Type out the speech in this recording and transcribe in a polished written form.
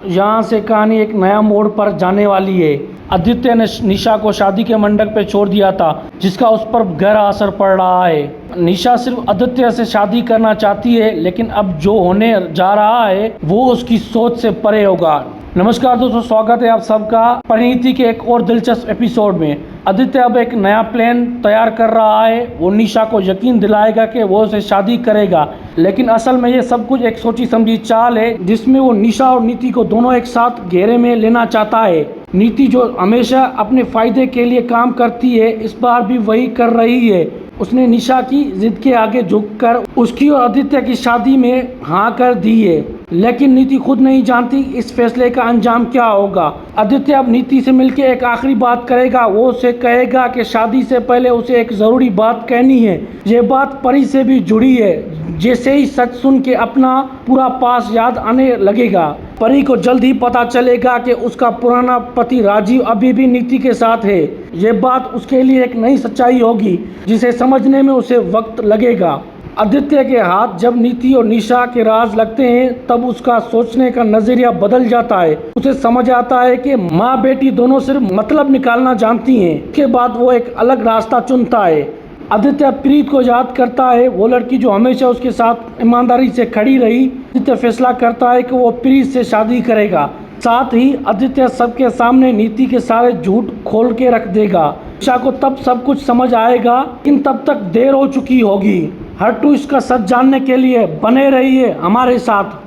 यहाँ से कहानी एक नया मोड़ पर जाने वाली है। आदित्य ने निशा को शादी के मंडप पे छोड़ दिया था, जिसका उस पर गहरा असर पड़ रहा है। निशा सिर्फ आदित्य से शादी करना चाहती है, लेकिन अब जो होने जा रहा है वो उसकी सोच से परे होगा। नमस्कार दोस्तों, स्वागत है आप सबका परिणीति के एक और दिलचस्प एपिसोड में। आदित्य अब एक नया प्लान तैयार कर रहा है। वो निशा को यकीन दिलाएगा कि वो उसे शादी करेगा, लेकिन असल में ये सब कुछ एक सोची समझी चाल है, जिसमें वो निशा और नीति को दोनों एक साथ घेरे में लेना चाहता है। नीति जो हमेशा अपने फायदे के लिए काम करती है, इस बार भी वही कर रही है। उसने निशा की जिद के आगे झुककर उसकी और आदित्य की शादी में हाँ कर दी है, लेकिन नीति खुद नहीं जानती इस फैसले का अंजाम क्या होगा। आदित्य अब नीति से मिलकर एक आखिरी बात करेगा। वो उसे कहेगा कि शादी से पहले उसे एक ज़रूरी बात कहनी है। ये बात परी से भी जुड़ी है। जैसे ही सच सुन के अपना पूरा पास याद आने लगेगा, परी को जल्द ही पता चलेगा कि उसका पुराना पति राजीव अभी भी नीति के साथ है। ये बात उसके लिए एक नई सच्चाई होगी, जिसे समझने में उसे वक्त लगेगा। आदित्य के हाथ जब नीति और निशा के राज लगते हैं, तब उसका सोचने का नजरिया बदल जाता है। उसे समझ आता है कि माँ बेटी दोनों सिर्फ मतलब निकालना जानती हैं। इसके बाद वो एक अलग रास्ता चुनता है। आदित्य प्रीत को याद करता है, वो लड़की जो हमेशा उसके साथ ईमानदारी से खड़ी रही। आदित्य फैसला करता है कि वो प्रीत से शादी करेगा। साथ ही आदित्य सबके सामने नीति के सारे झूठ खोल के रख देगा। निशा को तब सब कुछ समझ आएगा, लेकिन तब तक देर हो चुकी होगी। हर ट्विस्ट का सच जानने के लिए बने रहिए हमारे साथ।